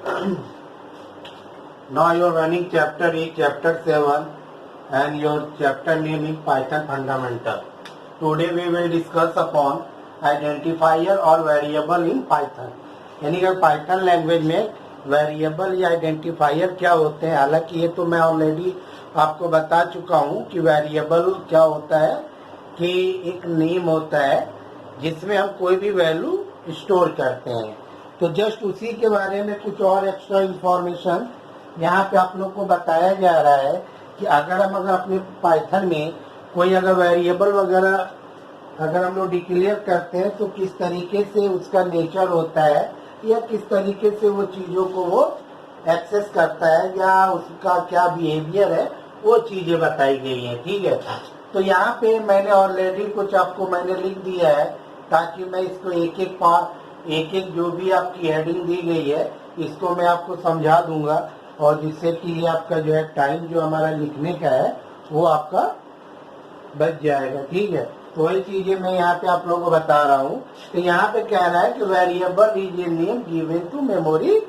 Now you are running chapter 8, chapter 7 and your chapter name is Python Fundamental. Today we will discuss upon identifier और variable in Python. यानी कि Python language में variable या identifier क्या होते हैं। हालांकि ये तो मैं ऑलरेडी आपको बता चुका हूँ कि वेरिएबल क्या होता है कि एक नेम होता है जिसमें हम कोई भी वैल्यू स्टोर करते हैं। तो जस्ट उसी के बारे में कुछ और एक्स्ट्रा इंफॉर्मेशन यहाँ पे आप लोग को बताया जा रहा है कि अगर अपने पाइथन में कोई अगर वेरिएबल वगैरह अगर हम लोग डिक्लेयर करते हैं तो किस तरीके से उसका नेचर होता है या किस तरीके से वो चीज़ों को वो एक्सेस करता है या उसका क्या बिहेवियर है, वो चीज़ें बताई गई हैं। ठीक है, तो यहाँ पे मैंने ऑलरेडी कुछ आपको मैंने लिख दिया है ताकि मैं इसको एक एक जो भी आपकी हेडिंग दी गई है इसको मैं आपको समझा दूंगा और जिससे कि ये आपका जो है टाइम जो हमारा लिखने का है वो आपका बच जाएगा। ठीक है, तो वही चीजें मैं यहाँ पे आप लोगों को बता रहा हूँ। तो यहाँ पे कह रहा है कि variable is a name given to memory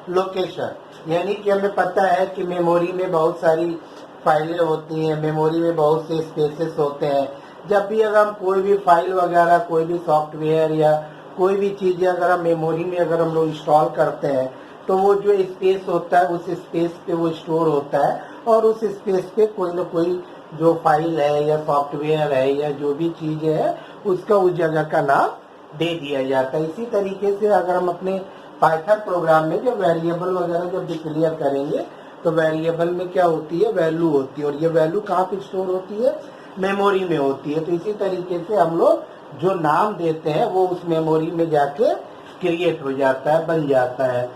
location, यानी कि हमें पता है कि मेमोरी में बहुत सारी फाइलें होती हैं, मेमोरी में बहुत से स्पेसेस होते हैं। जब भी अगर हम कोई भी फाइल वगैरह कोई भी सॉफ्टवेयर या कोई भी चीज़ें अगर हम मेमोरी में अगर हम लोग इंस्टॉल करते हैं तो वो जो स्पेस होता है उस स्पेस पे वो स्टोर होता है और उस स्पेस पे कोई ना कोई जो फाइल है या सॉफ्टवेयर है या जो भी चीज़ है उसका उस जगह का नाम दे दिया जाता है। इसी तरीके से अगर हम अपने पाइथन प्रोग्राम में जब वेरिएबल वगैरह जब डिक्लेयर करेंगे तो वेरिएबल में क्या होती है, वैल्यू होती है और ये वैल्यू कहाँ पे स्टोर होती है, मेमोरी में होती है। तो इसी तरीके से हम लोग जो नाम देते हैं वो उस मेमोरी में जाके क्रिएट हो जाता है, बन जाता है।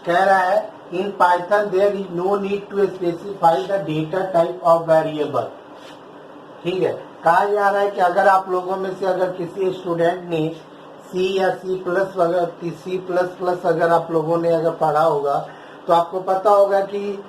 कह रहा है in Python there is no need to specify the data type of variable. ठीक है, कहा जा रहा है कि अगर आप लोगों में से अगर किसी स्टूडेंट ने सी या सी प्लस वगैरह सी प्लस प्लस अगर आप लोगों ने अगर पढ़ा होगा तो आपको पता होगा कि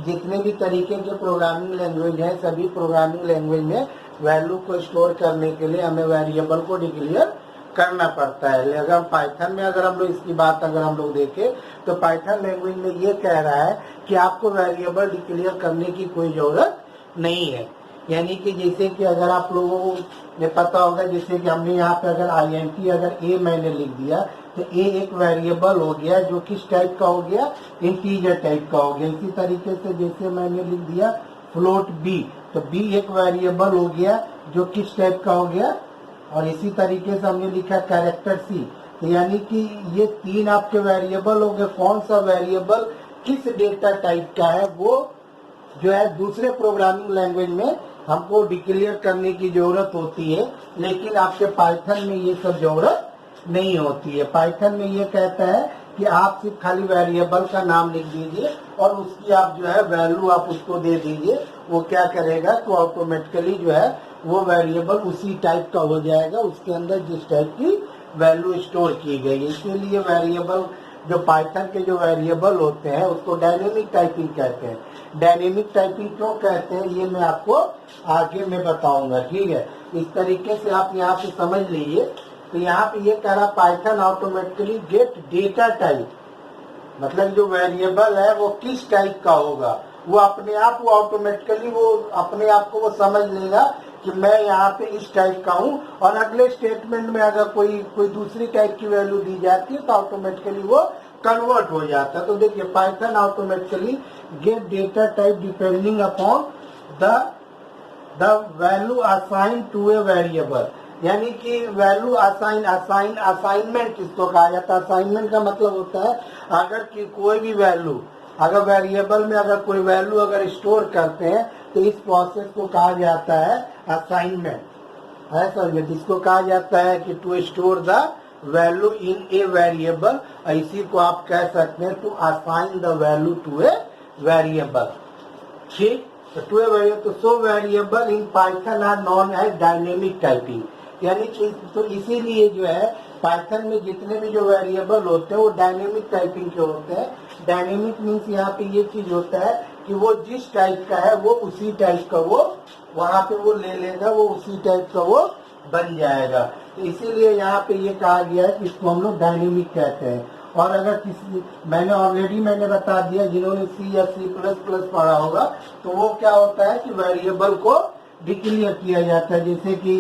जितने भी तरीके के प्रोग्रामिंग लैंग्वेज हैं सभी प्रोग्रामिंग लैंग्वेज में वैल्यू को स्टोर करने के लिए हमें वेरिएबल को डिक्लेयर करना पड़ता है। लेकिन अगर पाइथन में अगर हम लोग इसकी बात अगर हम लोग देखें तो पाइथन लैंग्वेज में ये कह रहा है कि आपको वेरिएबल डिक्लेयर करने की कोई जरूरत नहीं है। यानी कि जैसे कि अगर आप लोगों को ये पता होगा जैसे कि हमने यहाँ पे अगर INT अगर ए मैंने लिख दिया तो ए एक वेरिएबल हो गया जो किस टाइप का हो गया, इंटीजर टाइप का हो गया। इसी तरीके से जैसे मैंने लिख दिया फ्लोट बी तो बी एक वेरिएबल हो गया जो किस टाइप का हो गया, और इसी तरीके से हमने लिखा कैरेक्टर सी। तो यानी कि ये तीन आपके वेरिएबल हो गए। कौन सा वेरिएबल किस डेटा टाइप का है वो जो है दूसरे प्रोग्रामिंग लैंग्वेज में हमको डिक्लेयर करने की जरूरत होती है, लेकिन आपके पाइथन में ये सब जरूरत नहीं होती है। पाइथन में ये कहता है कि आप सिर्फ खाली वेरिएबल का नाम लिख दीजिए और उसकी आप जो है वैल्यू आप उसको दे दीजिए, वो क्या करेगा तो ऑटोमेटिकली जो है वो वेरिएबल उसी टाइप का हो जाएगा, उसके अंदर जिस टाइप की वैल्यू स्टोर की गई है। इसीलिए वेरिएबल जो पाइथन के जो वेरिएबल होते हैं उसको डायनेमिक टाइपिंग कहते हैं। डायनेमिक टाइपिंग क्यों कहते हैं ये मैं आपको आगे में बताऊंगा। ठीक है, इस तरीके से आप यहाँ पे समझ लीजिए। तो यहाँ पे ये कह रहा Python automatically get data type, मतलब जो वेरिएबल है वो किस टाइप का होगा वो अपने आप वो ऑटोमेटिकली वो अपने आप को वो समझ लेगा कि मैं यहाँ पे इस टाइप का हूँ, और अगले स्टेटमेंट में अगर कोई दूसरी टाइप की वैल्यू दी जाती है तो ऑटोमेटिकली वो कन्वर्ट हो जाता है। तो देखिए Python automatically get data type depending upon the value assign to a variable, यानी कि वैल्यू असाइनमेंट इसको कहा जाता है। असाइनमेंट का मतलब होता है अगर कि कोई भी वैल्यू अगर वेरिएबल में अगर कोई वैल्यू अगर स्टोर करते हैं तो इस प्रोसेस को कहा जाता है असाइनमेंट। ऐसा इसको कहा जाता है कि to store the value in a variable, इसी को आप कह सकते हैं to assign the value to a variable. ठीक, टू ए वेरिएबल तो so variable in Python are known as dynamic typing, यानी कि तो इसीलिए जो है पाइथन में जितने भी जो वेरिएबल होते हैं वो डायनेमिक टाइपिंग के होते हैं। डायनेमिक मीन्स यहाँ पे ये चीज होता है कि वो जिस टाइप का है वो उसी टाइप का वो वहाँ पे वो ले लेगा, वो उसी टाइप का वो बन जाएगा। तो इसीलिए यहाँ पे ये कहा गया है कि इसको हम लोग डायनेमिक कहते हैं। और अगर किसी मैंने बता दिया, जिन्होंने सी या सी प्लस प्लस पढ़ा होगा, तो वो क्या होता है कि वेरिएबल को डिक्लेयर किया जाता है, जैसे कि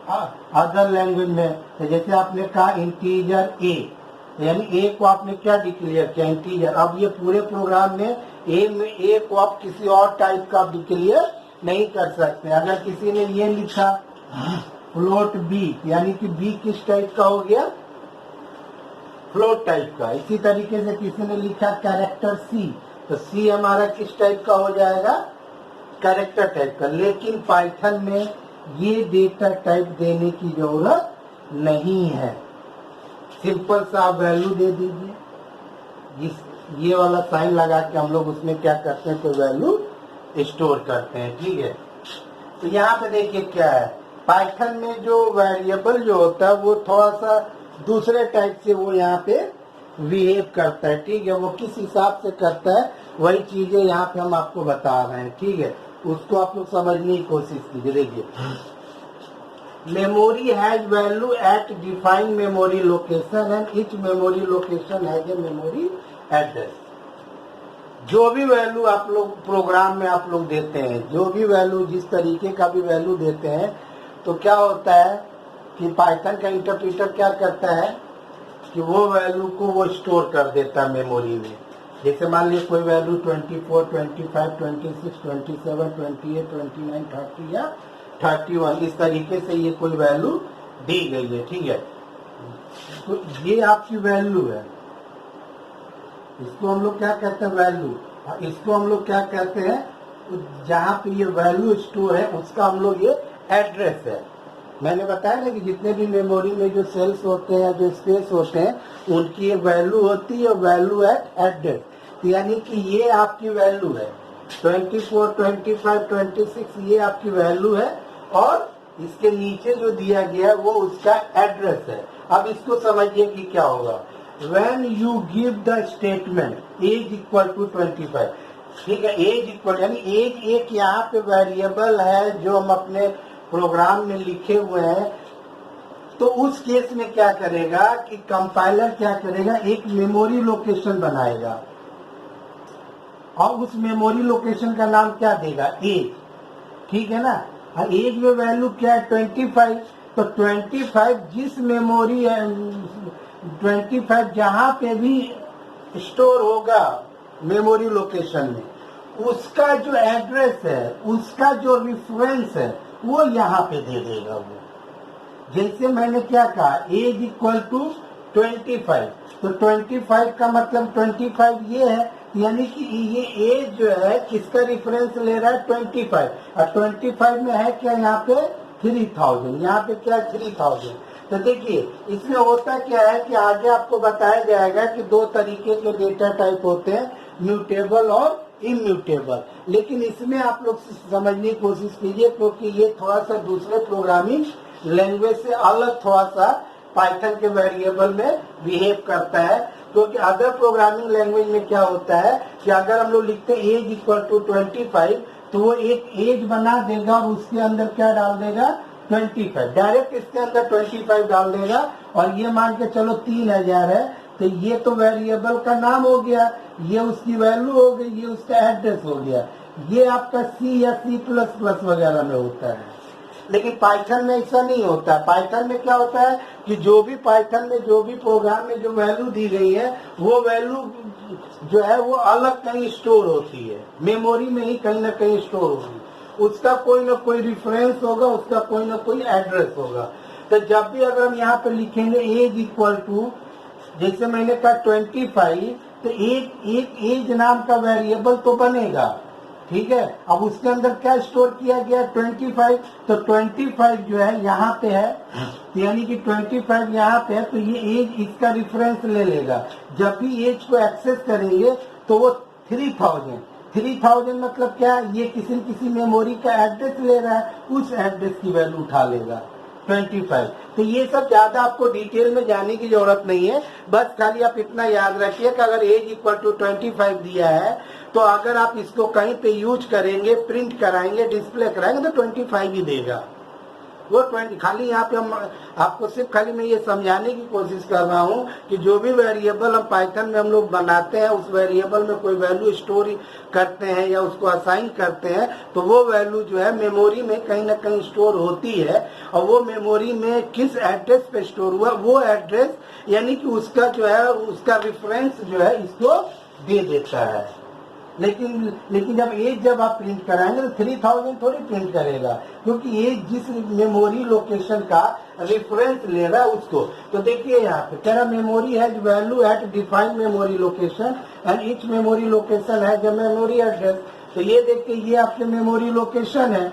अदर लैंग्वेज में, तो जैसे आपने कहा इंटीजर ए, यानी ए को आपने क्या डिक्लेयर किया, इंटीजर। अब ये पूरे प्रोग्राम में ए को आप किसी और टाइप का डिक्लेयर नहीं कर सकते। अगर किसी ने ये लिखा फ्लोट बी, यानी कि बी किस टाइप का हो गया, फ्लोट टाइप का। इसी तरीके से किसी ने लिखा कैरेक्टर सी, तो सी हमारा किस टाइप का हो जाएगा, कैरेक्टर टाइप का। लेकिन पाइथन में ये डेटा टाइप देने की जरूरत नहीं है, सिंपल सा आप वैल्यू दे दीजिए, ये वाला साइन लगा के हम लोग उसमें क्या करते हैं, कोई वैल्यू स्टोर करते हैं, ठीक है। तो यहाँ पे देखिए क्या है, पाइथन में जो वेरिएबल जो होता है वो थोड़ा सा दूसरे टाइप से वो यहाँ पे बिहेव करता है, ठीक है। वो किस हिसाब से करता है वही चीजें यहाँ पे हम आपको बता रहे हैं, ठीक है। उसको आप लोग समझने की कोशिश कीजिए। देखिए, memory has value at defined memory location and each memory location has a memory address. जो भी वैल्यू आप लोग प्रोग्राम में आप लोग देते हैं, जो भी वैल्यू जिस तरीके का भी वैल्यू देते हैं, तो क्या होता है कि पाइथन का इंटरप्रेटर क्या करता है कि वो वैल्यू को वो स्टोर कर देता है मेमोरी में। जैसे मान लीजिए कोई वैल्यू 24, 25, 26, 27, 28, 29, 30 या 31, इस तरीके से ये कोई वैल्यू दी गई है, ठीक है। तो ये आपकी वैल्यू है, इसको हम लोग क्या कहते हैं, वैल्यू। इसको हम लोग क्या कहते हैं, तो जहाँ पे ये वैल्यू स्टोर है उसका हम लोग ये एड्रेस है। मैंने बताया ना कि जितने भी मेमोरी में जो सेल्स होते हैं, जो स्पेस होते हैं, उनकी एक वैल्यू होती है, वैल्यू एट एड्रेस। यानी कि ये आपकी वैल्यू है 24, 25, 26, ये आपकी वैल्यू है, और इसके नीचे जो दिया गया है वो उसका एड्रेस है। अब इसको समझिए कि क्या होगा, when you give the statement age equal to 25, ठीक है, एज इक्वल यानी एज एक यहाँ पे वेरिएबल है जो हम अपने प्रोग्राम में लिखे हुए हैं। तो उस केस में क्या करेगा कि कंपाइलर क्या करेगा, एक मेमोरी लोकेशन बनाएगा, और उस मेमोरी लोकेशन का नाम क्या देगा, एज, ठीक है ना। एज में वैल्यू क्या है, 25, तो 25 जिस मेमोरी 25 जहां पे भी स्टोर होगा मेमोरी लोकेशन में, उसका जो एड्रेस है, उसका जो रेफरेंस है, वो यहाँ पे दे देगा वो। जैसे मैंने क्या कहा, एज इक्वल टू 25, तो 25 का मतलब 25 ये है, यानी कि ये एज जो है किसका रेफरेंस ले रहा है, 25, और 25 में है क्या यहाँ पे 3000, यहाँ पे क्या 3000। तो देखिए इसमें होता क्या है कि आगे आपको बताया जाएगा कि दो तरीके के डेटा टाइप होते हैं, म्यूटेबल और इम्यूटेबल। लेकिन इसमें आप लोग समझने की कोशिश कीजिए, क्योंकि ये थोड़ा सा दूसरे प्रोग्रामिंग लैंग्वेज से अलग थोड़ा सा पाइथन के वेरिएबल में बिहेव करता है। क्योंकि अदर प्रोग्रामिंग लैंग्वेज में क्या होता है कि अगर हम लोग लिखते हैं एज इक्वल टू 25, तो वो एक एज बना देगा और उसके अंदर क्या डाल देगा, 25, डायरेक्ट इसके अंदर 25 डाल देगा, और ये मान के चलो 3000 है, तो ये तो वेरिएबल का नाम हो गया, ये उसकी वैल्यू हो गई, ये उसका एड्रेस हो गया। ये आपका सी या सी प्लस प्लस वगैरह में होता है, लेकिन पाइथन में ऐसा नहीं होता। पाइथन में क्या होता है कि जो भी पाइथन में जो भी प्रोग्राम में जो वैल्यू दी गई है, वो वैल्यू जो है वो अलग कहीं स्टोर होती है, मेमोरी में ही कहीं ना कहीं स्टोर होगी, उसका कोई ना कोई रेफरेंस होगा, उसका कोई ना कोई एड्रेस होगा। तो जब भी अगर हम यहाँ पे लिखेंगे एज इक्वल टू, जैसे मैंने कहा 25, तो एक एज नाम का वेरिएबल तो बनेगा, ठीक है। अब उसके अंदर क्या स्टोर किया गया, 25, तो 25 जो है यहाँ पे है, यानी कि 25 यहाँ पे है, तो ये एज इसका रेफरेंस ले लेगा। जब भी एज को एक्सेस करेंगे तो वो 3000 मतलब क्या, ये किसी न किसी मेमोरी का एड्रेस ले रहा है, उस एड्रेस की वैल्यू उठा लेगा 25। तो ये सब ज्यादा आपको डिटेल में जाने की जरूरत नहीं है, बस खाली आप इतना याद रखिए कि अगर एज इक्वल टू 25 दिया है, तो अगर आप इसको कहीं पे यूज करेंगे, प्रिंट कराएंगे, डिस्प्ले कराएंगे, तो 25 ही देगा। वो 20 खाली यहाँ पे हम आपको सिर्फ खाली मैं ये समझाने की कोशिश कर रहा हूँ कि जो भी वेरिएबल हम पाइथन में हम लोग बनाते हैं उस वेरिएबल में कोई वैल्यू स्टोर करते हैं या उसको असाइन करते हैं तो वो वैल्यू जो है मेमोरी में कहीं ना कहीं स्टोर होती है और वो मेमोरी में किस एड्रेस पे स्टोर हुआ वो एड्रेस यानी कि उसका जो है उसका रेफरेंस जो है इसको दे देता है। लेकिन जब आप प्रिंट कराएंगे तो 3000 थोड़ी प्रिंट करेगा क्योंकि एज जिस मेमोरी लोकेशन का रेफरेंस ले रहा है उसको। तो देखिए यहाँ पे कह रहा memory has value at defined memory location and each memory location है जब मेमोरी एड्रेस। तो ये देखिए ये आपके मेमोरी लोकेशन है,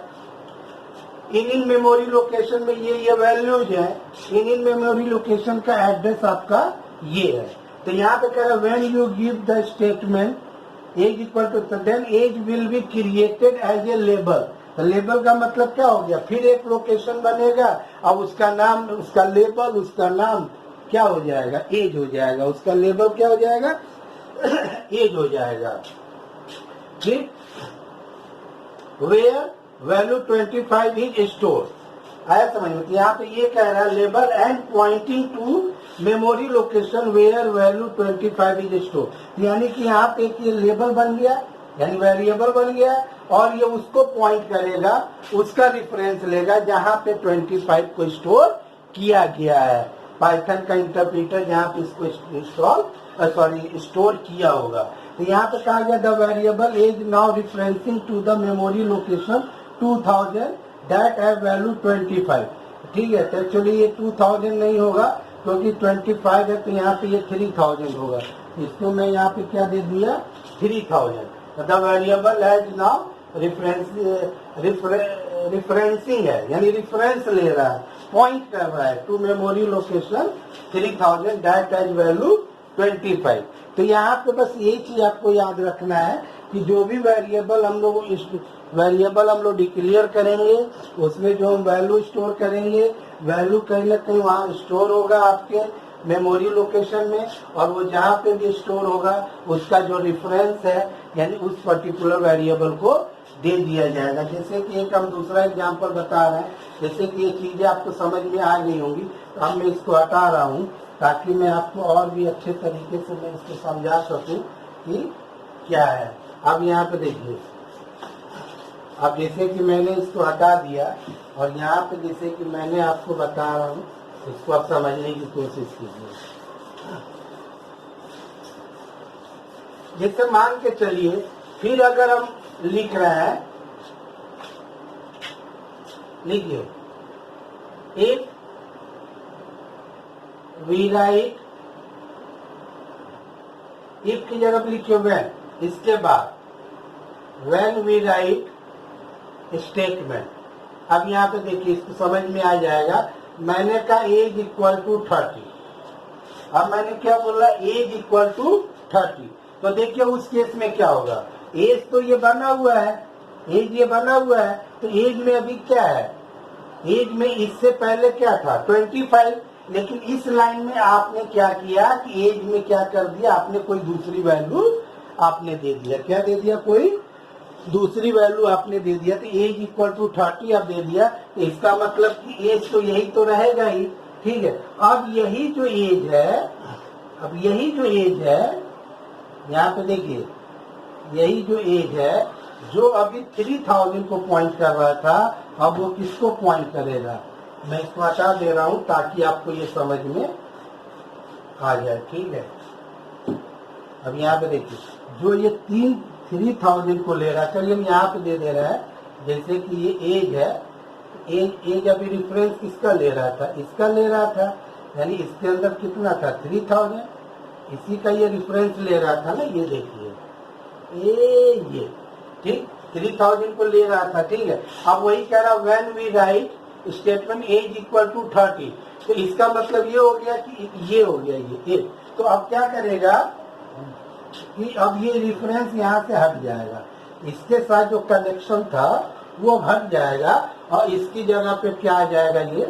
इन मेमोरी लोकेशन में ये वैल्यूज है, इन मेमोरी लोकेशन का एड्रेस आपका ये है। तो यहाँ पे कह रहा when you give the statement age equal to then age will be created as a label. तो लेबल का मतलब क्या हो गया, फिर एक लोकेशन बनेगा और उसका नाम उसका लेबल उसका नाम क्या हो जाएगा, एज हो जाएगा, उसका लेबल क्या हो जाएगा एज हो जाएगा। ठीक, वेयर वैल्यू 25 इज स्टोर आया समझ में। यहाँ पे ये कह रहा है label and pointing to memory location where value 25 is store. यानी कि यहाँ पे ये लेबल बन गया यानी वेरिएबल बन गया और ये उसको पॉइंट करेगा, उसका रेफरेंस लेगा जहाँ पे 25 को स्टोर किया गया है। पाइथन का इंटरप्रीटर जहाँ पे इसको स्टोर किया होगा। तो यहाँ पे कहा गया the variable is now referencing to the memory location 2000 that have value 25। ठीक है, तो एक्चुअली ये 2000 नहीं होगा क्योंकि 25 है तो यहाँ पे ये 3000 होगा। इसको मैं यहाँ पे क्या दे दिया 3000। The variable has now referencing है यानी रिफरेंस ले रहा है, पॉइंट कर रहा है to memory location 3000 that has value 25। तो यहाँ पे बस ये चीज आपको याद रखना है कि जो भी वेरिएबल हम लोग डिक्लेयर करेंगे उसमें जो हम वैल्यू स्टोर करेंगे वैल्यू कहीं ना कहीं वहाँ स्टोर होगा आपके मेमोरी लोकेशन में और वो जहाँ पे भी स्टोर होगा उसका जो रेफरेंस है यानी उस पर्टिकुलर वेरिएबल को दे दिया जाएगा। जैसे कि एक हम दूसरा एग्जांपल बता रहे हैं, जैसे कि ये चीजें आपको समझ में आ गई होंगी तो अब मैं इसको हटा रहा हूँ ताकि मैं आपको और भी अच्छे तरीके से मैं इसको समझा सकूं कि क्या है। अब यहाँ पे देखिए, अब जैसे कि मैंने इसको हटा दिया और यहाँ पे जैसे कि मैंने आपको बता रहा हूँ इसको आप समझने की कोशिश कीजिए। जैसे मान के चलिए फिर अगर हम लिख रहे हैं, लिखिए एक वी राइट इफ की जगह लिखिए व्हेन, इसके बाद व्हेन वी राइट स्टेटमेंट। अब यहाँ पे देखिए इसको समझ में आ जाएगा। मैंने कहा एज इक्वल टू 30, अब मैंने क्या बोला एज इक्वल टू 30। तो देखिए उस केस में क्या होगा, एज तो ये बना हुआ है, एज ये बना हुआ है तो एज में अभी क्या है, एज में इससे पहले क्या था 25। लेकिन इस लाइन में आपने क्या किया कि एज में क्या कर दिया, आपने कोई दूसरी वैल्यू आपने दे दिया। क्या दे दिया, कोई दूसरी वैल्यू आपने दे दिया। तो एज इक्वल टू 30 आप दे दिया तो इसका मतलब कि एज तो यही तो रहेगा ही। ठीक है, अब यही जो एज है, अब यही जो एज है यहाँ पे देखिए, यही जो एज है जो अभी 3000 को पॉइंट कर रहा था अब वो किसको पॉइंट करेगा। मैं इसको हटा दे रहा हूँ ताकि आपको ये समझ में आ जाए। ठीक है, अब यहाँ पे देखिए जो ये 3000 को ले रहा है, चलिए हम यहाँ पे दे रहा है जैसे कि ये एज है, एज अभी रिफरेंस किसका ले रहा था, इसका ले रहा था, यानी इसके अंदर कितना था 3000, इसी का ये रिफरेंस ले रहा था ना। ये देखिए ये ठीक 3000 को ले रहा था। ठीक है, अब वही कह रहा when we write statement age equal to 30, तो इसका मतलब ये हो गया कि ये हो गया ये। तो अब क्या करेगा कि अब ये रेफरेंस यहाँ से हट जाएगा, इसके साथ जो कनेक्शन था वो हट जाएगा और इसकी जगह पे क्या आ जाएगा, ये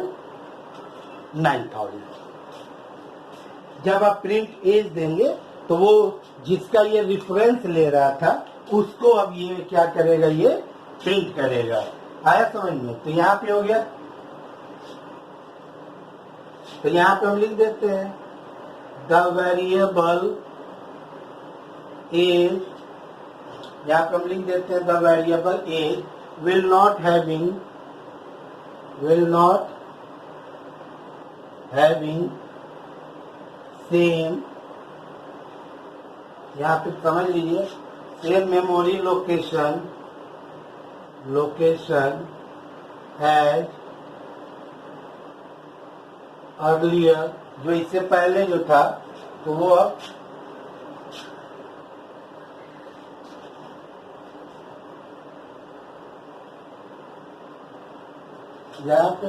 9000। जब आप प्रिंट एज देंगे तो वो जिसका ये रेफरेंस ले रहा था उसको अब ये क्या करेगा, ये प्रिंट करेगा। आया समझ में। तो यहाँ पे हो गया तो यहाँ पे हम लिख देते हैं द वेरिएबल एज, यहाँ पे हम लिख देते हैं the variable age will not having same, यहाँ पे समझ लीजिए same memory location as earlier, जो इससे पहले जो था तो वो अब यहाँ पे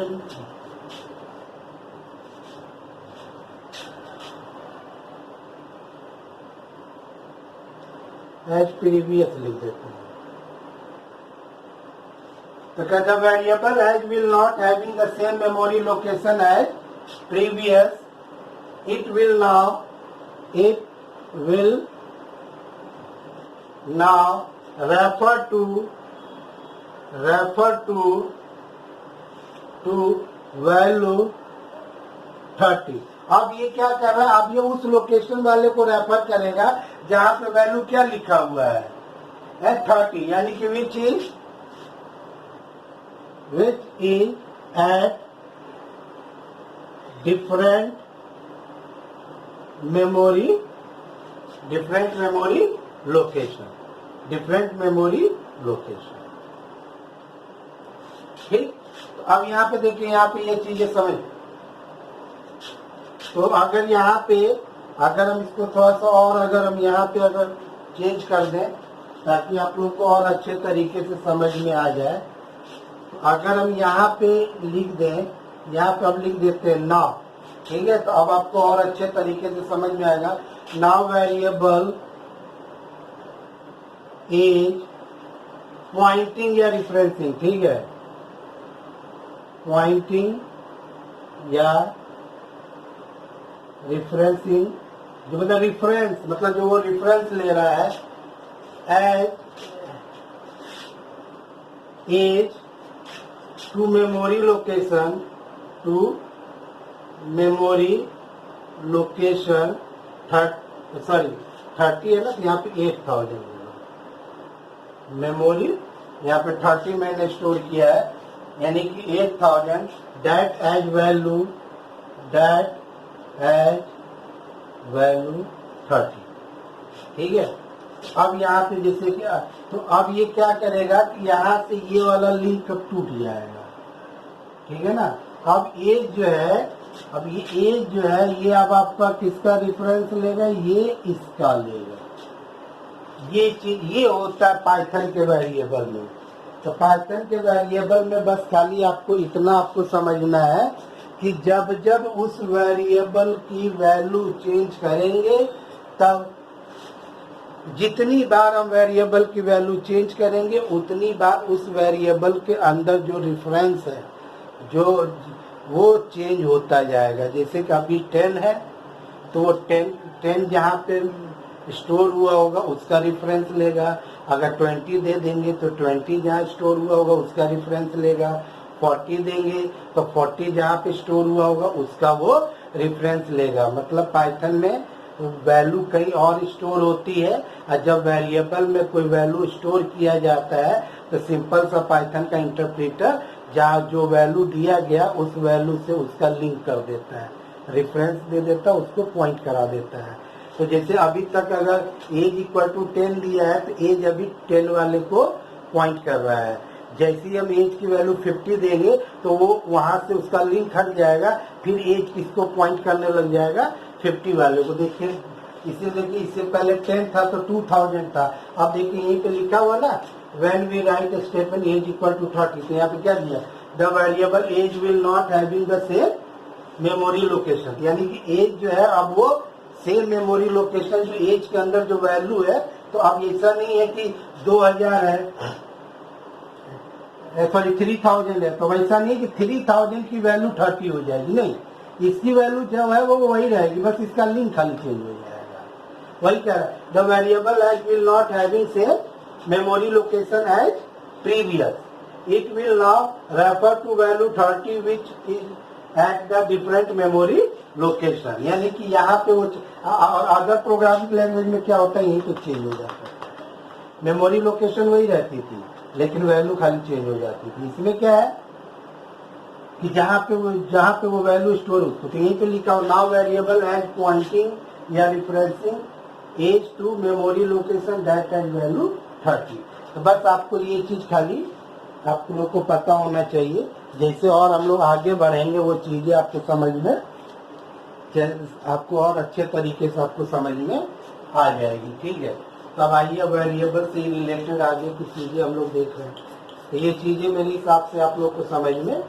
एज प्रीवियस लिख देते हैं। तो कहता variable age will not having the same memory location as previous, it will now refer to value 30। अब ये क्या कर रहा है, अब ये उस लोकेशन वाले को रेफर करेगा जहां पे वैल्यू क्या लिखा हुआ है 30, यानी कि विच is at different memory location, ठीक। तो अब यहाँ पे देखिए, यहाँ पे ये चीजें समझ, तो अगर यहाँ पे अगर हम इसको थोड़ा सा और अगर हम यहाँ पे अगर चेंज कर दें ताकि आप लोग को और अच्छे तरीके से समझ में आ जाए, तो अगर हम यहाँ पे लिख दें, यहाँ पे हम लिख देते हैं नाउ, ठीक है। तो अब आपको और अच्छे तरीके से समझ में आएगा। नाउ वेरिएबल एज पॉइंटिंग या रिफरेंसिंग, ठीक है, पॉइंटिंग या रिफरेंसिंग, जो मतलब रिफरेंस मतलब जो वो रिफरेंस ले रहा है एज टू मेमोरी लोकेशन 30 है ना, तो यहाँ पे 8000 मेमोरी, यहाँ पे 30 मैंने स्टोर किया है, यानी कि 8000 दैट एज वैल्यू 30, ठीक है। अब यहाँ पे जैसे क्या, तो अब ये क्या करेगा कि यहाँ से ये वाला लिंक अब टूट जाएगा, ठीक है ना। अब एज जो है, अब ये एज जो है ये अब आपका किसका रेफरेंस लेगा, ये इसका लेगा। ये चीज ये होता है पाइथन के वेरिएबल में। तो पाइथन के वेरिएबल में बस खाली आपको इतना आपको समझना है कि जब जब उस वेरिएबल की वैल्यू चेंज करेंगे, तब जितनी बार हम वेरिएबल की वैल्यू चेंज करेंगे उतनी बार उस वेरिएबल के अंदर जो रेफरेंस है जो वो चेंज होता जाएगा। जैसे कि अभी 10 है तो वो 10 जहाँ पे स्टोर हुआ होगा उसका रेफरेंस लेगा। अगर 20 दे देंगे तो 20 जहाँ स्टोर हुआ होगा उसका रेफरेंस लेगा। 40 देंगे तो 40 जहाँ पे स्टोर हुआ होगा उसका वो रेफरेंस लेगा। मतलब पाइथन में वैल्यू कहीं और स्टोर होती है और जब वेरिएबल में कोई वैल्यू स्टोर किया जाता है तो सिंपल सा पाइथन का इंटरप्रेटर जहाँ जो वैल्यू दिया गया उस वैल्यू से उसका लिंक कर देता है, रेफरेंस दे देता है, उसको पॉइंट करा देता है। तो जैसे अभी तक अगर एज इक्वल टू 10 दिया है तो एज अभी 10 वाले को पॉइंट कर रहा है। जैसे ही हम एज की वैल्यू 50 देंगे तो वो वहां से उसका लिंक हट जाएगा, फिर एज किसको पॉइंट करने लग जाएगा, 50 वाले को। देखिए इसे देखिए, इससे पहले 10 था तो 2000 था। अब देखिए यहीं पे लिखा हुआ ना, when we write statement age equal to 30, तो यहाँ पे क्या दिया, the variable age will not having the same memory location, यानी कि एज जो है अब वो सेम मेमोरी लोकेशन जो एज के अंदर जो वैल्यू है, तो अब ऐसा नहीं है कि 2000 है, सॉरी 3000 है, तो वैसा नहीं कि 3000 की वैल्यू 30 हो जाएगी, नहीं, इसकी वैल्यू जो है वो वही रहेगी, बस इसका लिंक खाली चेंज हो जाएगा। वही कह रहा है, the variable age will not having same memory location as previous, it will now refer to value 30 which is at the different memory location, यानी कि यहाँ पे वो और अदर प्रोग्रामिंग लैंग्वेज में क्या होता है, यही तो चेंज हो जाता है। मेमोरी लोकेशन वही रहती थी लेकिन वैल्यू खाली चेंज हो जाती थी। इसमें क्या है कि जहाँ पे वो वैल्यू स्टोर होती तो यहीं पे लिखा हो नाउ वेरिएबल एज पॉइंटिंग या referencing as to memory location that as value 30। तो बस आपको ये चीज खाली आप लोग को पता होना चाहिए। जैसे और हम लोग आगे बढ़ेंगे वो चीजें आपको समझ में, आपको और अच्छे तरीके से आपको समझ में आ जाएगी। ठीक है, तब आइए वेरिएबल से रिलेटेड आगे की चीजें हम लोग देख रहे हैं। तो ये चीजें मेरे हिसाब से आप लोग को समझ में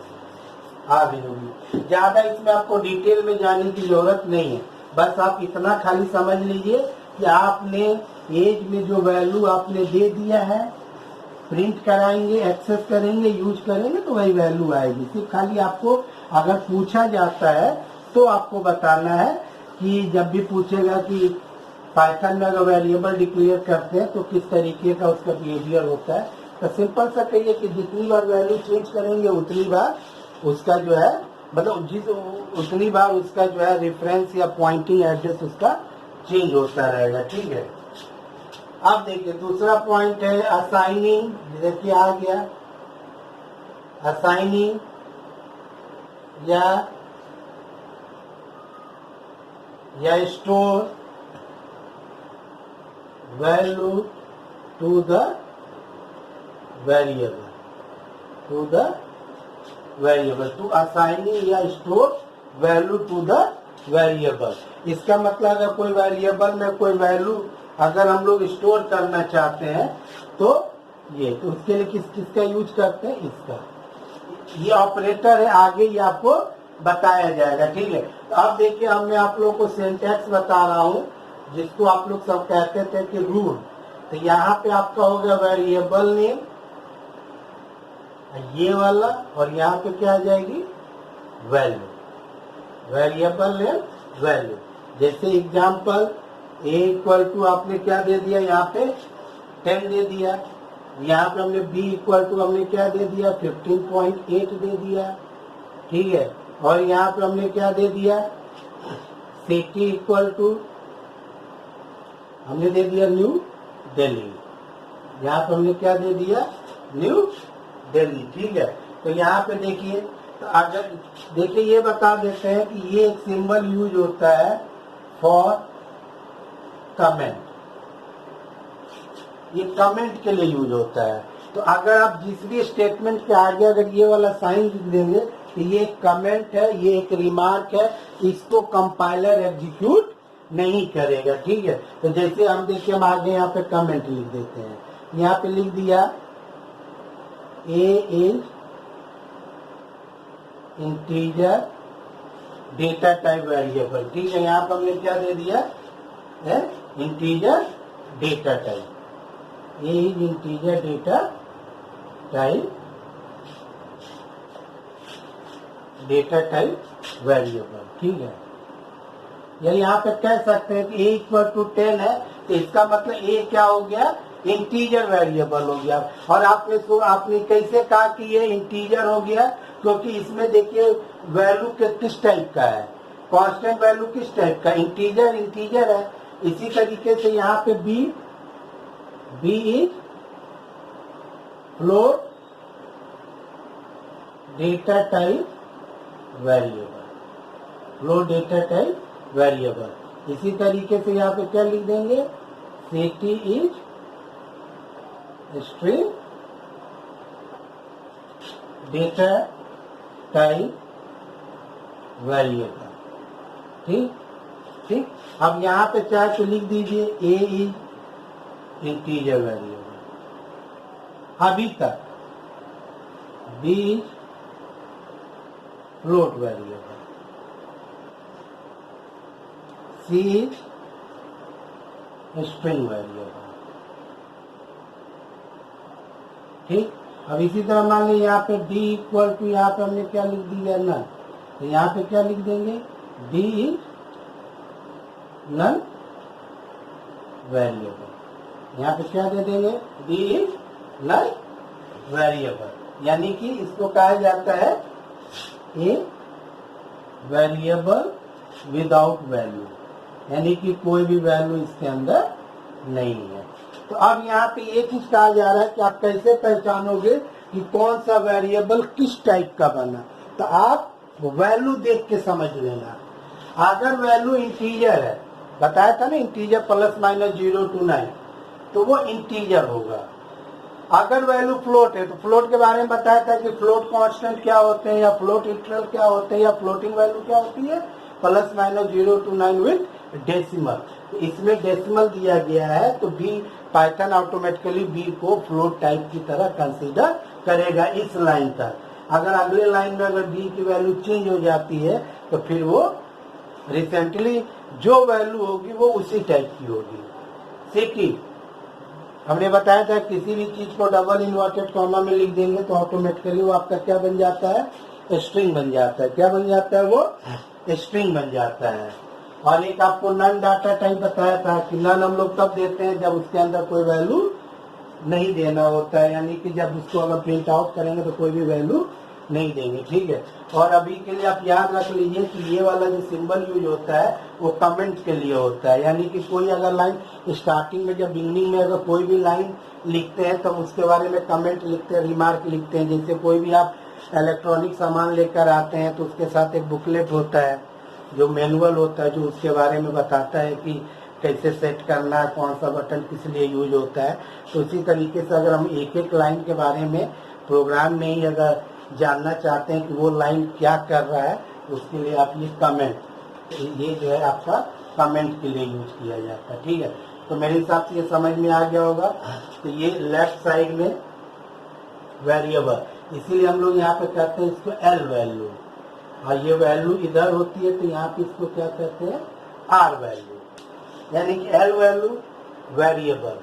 आ गई होगी। ज्यादा इसमें आपको डिटेल में जाने की जरूरत नहीं है, बस आप इतना खाली समझ लीजिए कि आपने एज में जो वैल्यू आपने दे दिया है, प्रिंट कराएंगे, एक्सेस करेंगे, यूज करेंगे तो वही वैल्यू आएगी। सिर्फ खाली आपको अगर पूछा जाता है तो आपको बताना है कि जब भी पूछेगा कि पाइथन में अगर वेरिएबल डिक्लेयर करते हैं तो किस तरीके का उसका बिहेवियर होता है, तो सिंपल सा कहिए कि जितनी बार वैल्यू चेंज करेंगे उतनी बार उसका जो है मतलब उतनी बार उसका जो है रेफरेंस या पॉइंटिंग एड्रेस उसका चेंज होता रहेगा। ठीक है, अब देखिए दूसरा पॉइंट है असाइनिंग। देखिए आ गया असाइनिंग या store value to the variable, to assigning या store value to the variable. इसका मतलब अगर कोई वेरिएबल में कोई वैल्यू अगर हम लोग स्टोर करना चाहते हैं तो तो उसके लिए किसका यूज करते हैं, इसका। ये ऑपरेटर है, आगे ये आपको बताया जाएगा। ठीक है, तो अब देखिए मैं आप लोगों को सिंटैक्स बता रहा हूँ जिसको आप लोग सब कहते थे कि रूल। तो यहाँ पे आपका होगा वेरिएबल नेम ये वाला, और यहाँ पे क्या आ जाएगी वैल्यू, वेरिएबल नेम वैल्यू। जैसे एग्जांपल a इक्वल टू आपने क्या दे दिया, यहाँ पे 10 दे दिया, यहाँ पे हमने b इक्वल टू हमने क्या दे दिया 15.8 दे दिया। ठीक है, और यहाँ पे हमने क्या दे दिया सिटी इक्वल टू हमने दे दिया न्यू दिल्ली, यहाँ पे हमने क्या दे दिया न्यू दिल्ली। ठीक है, तो यहाँ पे देखिए, तो अगर देखिए ये बता देते हैं कि ये एक सिंबल यूज होता है फॉर कमेंट, ये कमेंट के लिए यूज होता है। तो अगर आप जिस भी स्टेटमेंट के आगे अगर ये वाला साइन लिख देंगे तो ये एक कमेंट है, ये एक रिमार्क है, इसको कंपाइलर एग्जीक्यूट नहीं करेगा। ठीक है, तो जैसे हम देखिए हम आगे यहाँ पे कमेंट लिख देते हैं, यहाँ पे लिख दिया A is integer data type variable. ठीक है, यहाँ पर हमने क्या दे दिया है integer data type, A is integer data type variable. ठीक है, या यहाँ पे कह सकते हैं कि a इक्वल टू 10 है, तो इसका मतलब a क्या हो गया इंटीजर वेरिएबल हो गया। और आपने कैसे कहा कि ये इंटीजर हो गया, क्योंकि इसमें देखिए वैल्यू किस टाइप का है, कांस्टेंट वैल्यू किस टाइप का, इंटीजर है। इसी तरीके से यहाँ पे b is float data type variable, इसी तरीके से यहाँ पे क्या लिख देंगे city is string data type variable. ठीक, अब यहाँ पे चाहे तो लिख दीजिए ए इज इंटीजर वेरिएबल, अभी तक B is float variable, C is string variable. ठीक, अब इसी तरह मान लीजिए यहाँ पे डी इक्वल टू यहाँ पे हमने क्या लिख दिया नल, तो यहाँ पे क्या लिख देंगे डी इज नल वेरिएबल, यहाँ पे क्या दे देंगे डी इज नल वेरिएबल। यानी कि इसको कहा जाता है ए वेरिएबल विदाउट वैल्यू, यानी कि कोई भी वैल्यू इसके अंदर नहीं है। तो अब यहाँ पे ये चीज कहा जा रहा है कि आप कैसे पहचानोगे कि कौन सा वेरिएबल किस टाइप का बना। तो आप वैल्यू देख के समझ लेना। अगर वैल्यू इंटीजर है, बताया था ना इंटीजर प्लस माइनस 0 to 9, तो वो इंटीजर होगा। अगर वैल्यू फ्लोट है तो फ्लोट के बारे में बताया था कि फ्लोट कांस्टेंट क्या होते हैं, या फ्लोट इंटीग्रल क्या होते हैं, या फ्लोटिंग वैल्यू क्या होती है, plus minus 0 to 9 with decimal. इसमें डेसिमल दिया गया है तो बी पाइथन ऑटोमेटिकली बी को फ्लोट टाइप की तरह कंसीडर करेगा इस लाइन तक। अगर अगले लाइन में अगर बी की वैल्यू चेंज हो जाती है तो फिर वो रिसेंटली जो वैल्यू होगी वो उसी टाइप की होगी। सिटी हमने बताया था किसी भी चीज को डबल इन्वर्टेड कॉमा में लिख देंगे तो ऑटोमेटिकली वो आपका क्या बन जाता है, स्ट्रिंग बन जाता है। क्या बन जाता है, वो स्ट्रिंग बन जाता है। और एक आपको नन डाटा टाइप बताया था कि नन हम लोग तब देते हैं जब उसके अंदर कोई वैल्यू नहीं देना होता है, यानी कि जब उसको अगर प्रिंट आउट करेंगे तो कोई भी वैल्यू नहीं देंगे। ठीक है। और अभी के लिए आप याद रख लीजिए कि ये वाला जो सिंबल यूज होता है वो कमेंट के लिए होता है, यानी कि कोई अगर लाइन स्टार्टिंग में जब बिगनिंग में अगर कोई भी लाइन लिखते हैं तो उसके बारे में कमेंट लिखते हैं, रिमार्क लिखते हैं। जैसे कोई भी आप इलेक्ट्रॉनिक सामान लेकर आते हैं तो उसके साथ एक बुकलेट होता है जो मैनुअल होता है, जो उसके बारे में बताता है कि कैसे सेट करना है, कौन सा बटन किस लिए यूज होता है। तो इसी तरीके से अगर हम एक एक लाइन के बारे में प्रोग्राम में ही अगर जानना चाहते हैं कि वो लाइन क्या कर रहा है तो उसके लिए आप ये कमेंट, ये जो है आपका कमेंट के लिए यूज किया जाता है। ठीक है। तो मेरे हिसाब से ये समझ में आ गया होगा। तो ये लेफ्ट साइड में वेरिएबल, इसीलिए हम लोग यहाँ पे कहते हैं इसको एल वैल्यू, और ये वैल्यू इधर होती है तो यहाँ पे इसको क्या कहते हैं, आर वैल्यू। यानी कि एल वैल्यू वेरिएबल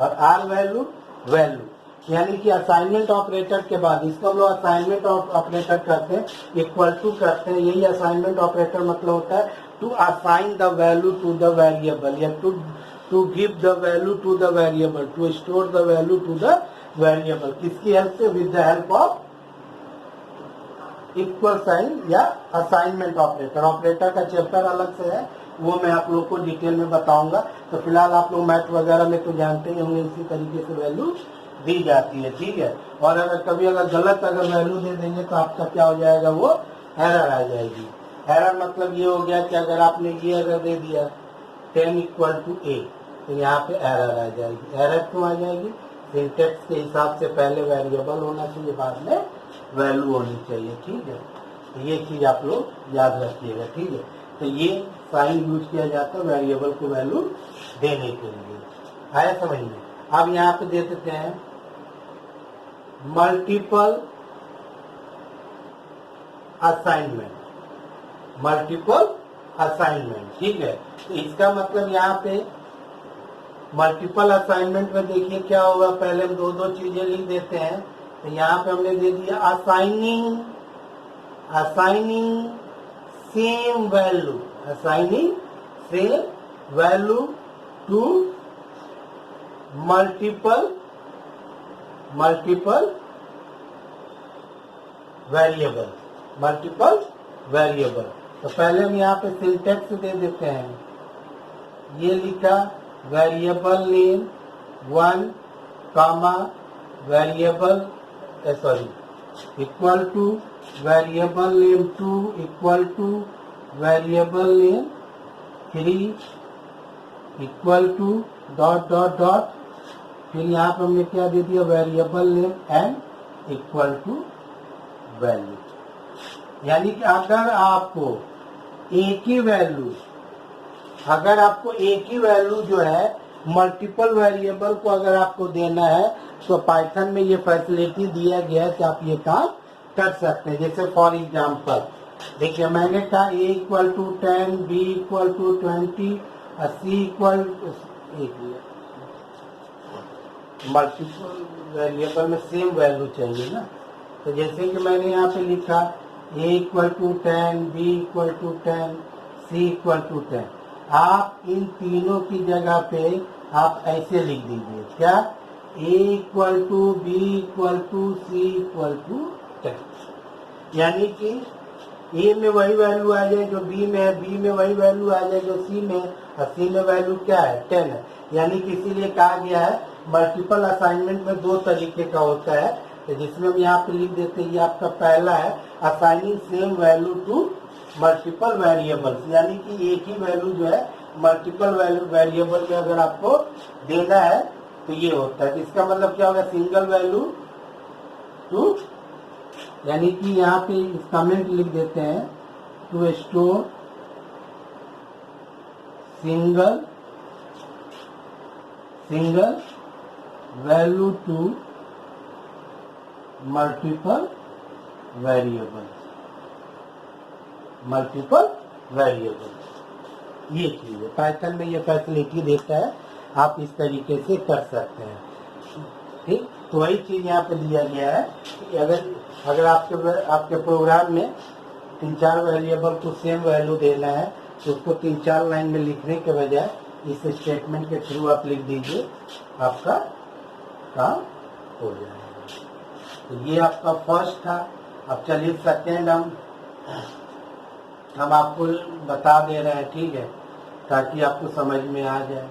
और आर वैल्यू वैल्यू, यानी कि असाइनमेंट ऑपरेटर के बाद इसको हम लोग असाइनमेंट ऑपरेटर करते हैं, इक्वल टू करते हैं। यही असाइनमेंट ऑपरेटर मतलब होता है to assign the value to the variable, या to give the value to the variable, to store the value to the variable. किसकी हेल्प से, with the help of equal sign या असाइनमेंट ऑपरेटर। ऑपरेटर का chapter अलग से है, वो मैं आप लोग को डिटेल में बताऊंगा। तो फिलहाल आप लोग मैथ वगैरह में तो जानते ही होंगे, इसी तरीके से वैल्यू दी जाती है। ठीक है। और अगर कभी अगर गलत अगर वैल्यू दे देंगे तो आपका क्या हो जाएगा, वो एरर आ जाएगी। एरर मतलब ये हो गया कि अगर आपने ये एरर दे दिया 10 = A तो यहाँ पे एरर आ जाएगी। एरर क्यों आ जाएगी, सिंटैक्स के हिसाब से पहले वेरिएबल होना चाहिए, बाद में वैल्यू होनी चाहिए। ठीक है। तो ये चीज आप लोग याद रखिएगा। ठीक है। तो ये साइन यूज किया जाता है वेरिएबल को वैल्यू देने के लिए। आया समझ में। अब यहाँ पे दे देते हैं मल्टीपल असाइनमेंट, मल्टीपल असाइनमेंट। ठीक है। तो इसका मतलब यहाँ पे मल्टीपल असाइनमेंट में देखिए क्या होगा, पहले हम दो दो चीजें लिख देते हैं। तो यहाँ पे हमने दे दिया assigning same value, assigning same value to multiple variable. तो पहले हम यहाँ पे सिंटैक्स दे देते हैं, ये लिखा variable name 1 comma variable equal to variable name 2 equal to variable name 3 equal to dot dot dot, फिर यहाँ पे हमने क्या दे दिया, variable name n equal to value. यानी कि अगर आपको एक ही वैल्यू जो है मल्टीपल वेरिएबल को अगर आपको देना है तो पाइथन में ये फैसिलिटी दिया गया है कि आप ये काम कर सकते हैं। जैसे फॉर एग्जांपल देखिए, मैंने कहा a = 10, b = 20, c multiple variable में सेम वैल्यू चाहिए ना। तो जैसे कि मैंने यहाँ पे लिखा a = 10, b = 10, c = 10। आप इन तीनों की जगह पे आप ऐसे लिख दीजिए, क्या, a = b = c = 10। यानी कि ए में वही वैल्यू आ जाए जो बी में है, बी में वही वैल्यू आ जाए जो सी में है, और सी में वैल्यू क्या है 10 है। यानी कि इसीलिए कहा गया है मल्टीपल असाइनमेंट में दो तरीके का होता है, तो जिसमें हम यहाँ पे लिख देते हैं, ये आपका पहला है assigning same value to multiple variables, यानी कि एक ही वैल्यू जो है मल्टीपल वेरिएबल में अगर आपको देना है तो ये होता है। तो इसका मतलब क्या होगा, सिंगल वैल्यू टू, यानी कि यहाँ पे कमेंट लिख देते हैं to store single value to multiple variable, ये चीज है पाइथन में, ये फैसिलिटी देता है, आप इस तरीके से कर सकते हैं। ठीक, तो वही चीज यहाँ पे दिया गया है कि अगर आपके प्रोग्राम में 3-4 वेरिएबल को सेम वैल्यू देना है तो उसको 3-4 लाइन में लिखने के बजाय इस स्टेटमेंट के थ्रू आप लिख दीजिए, आपका काम हो जाएगा। तो ये आपका फर्स्ट था। अब चलिए सेकेंड हम आपको बता दे रहे हैं, ठीक है, ताकि आपको समझ में आ जाए।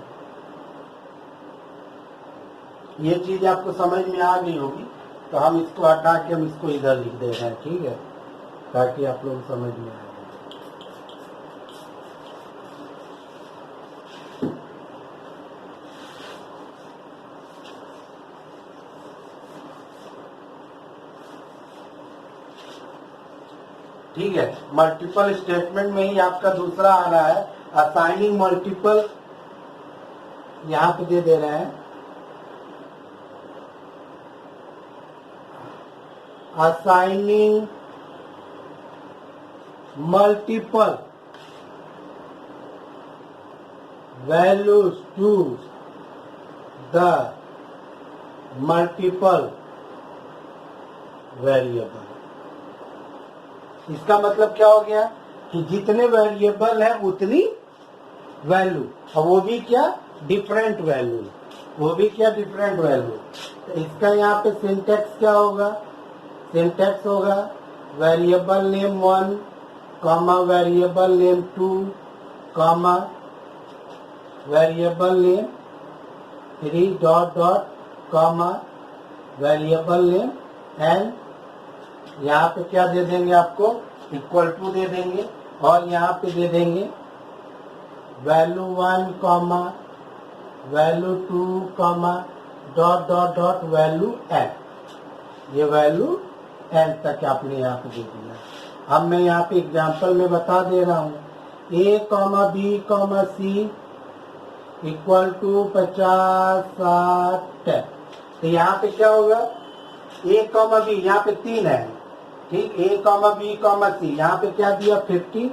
ये चीज आपको समझ में आ गई होगी, तो हम इसको हटा के हम इसको इधर लिख दे रहे हैं, ठीक है, ताकि आप लोग समझ में आ जाए। ठीक है, मल्टीपल स्टेटमेंट में ही आपका दूसरा आ रहा है असाइनिंग मल्टीपल, यहाँ पे दे रहे हैं assigning multiple values to the multiple variable. इसका मतलब क्या हो गया कि जितने वेरिएबल है उतनी वैल्यू, और वो भी क्या डिफरेंट वैल्यू, तो इसका यहाँ पे सिंटैक्स क्या होगा, सिंटैक्स होगा variable name 1 comma variable name 2 comma variable name 3 dot dot comma variable name and यहाँ पे क्या दे देंगे आपको, इक्वल टू दे देंगे, और यहाँ पे दे देंगे value 1 comma value 2 comma dot dot dot value N, ये वैल्यू एन तक आपने यहाँ पे दे दिया। अब मैं यहाँ पे एग्जांपल में बता दे रहा हूँ, A comma B comma C equal to 50 60, तो यहाँ पे क्या होगा, ए कॉमा बी यहाँ पे 3 है, ठीक, ए कॉमा बी कॉमा सी, यहाँ पे क्या दिया 50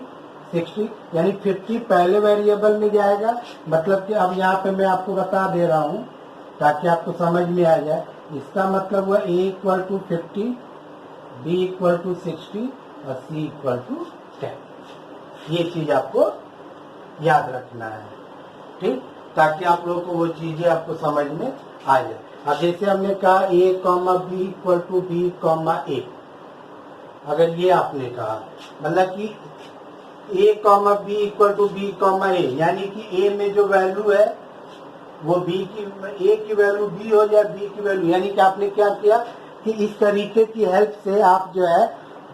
60, यानी 50 पहले वेरिएबल में जाएगा। मतलब कि अब यहाँ पे मैं आपको बता दे रहा हूँ ताकि आपको समझ में आ जाए। इसका मतलब हुआ A equal to 50, B equal to 60 और सी इक्वल टू 10। ये चीज आपको याद रखना है, ठीक, ताकि आप लोगों को वो चीजें आपको समझ में आ जाए। अब जैसे हमने कहा A comma B equal to B comma A, अगर ये आपने कहा मतलब कि A comma B equal to B comma A, यानी कि ए में जो वैल्यू है वो बी की, ए की वैल्यू बी हो जाए, बी की वैल्यू, यानी कि आपने क्या किया कि इस तरीके की हेल्प से आप जो है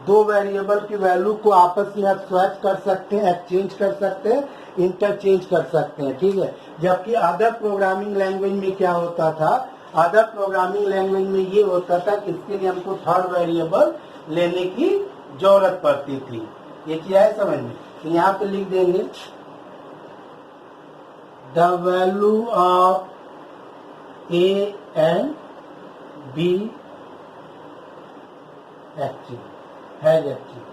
दो वेरिएबल की वैल्यू को आपस में आप स्वैप कर सकते हैं, एक्सचेंज कर सकते हैं, इंटरचेंज कर सकते हैं, ठीक है। जबकि अदर प्रोग्रामिंग लैंग्वेज में क्या होता था, अदर प्रोग्रामिंग लैंग्वेज में ये होता था कि इसके लिए हमको थर्ड वेरिएबल लेने की जरूरत पड़ती थी। ये क्या है समझ में, तो यहाँ पे लिख देंगे the value of A and B actually has actually,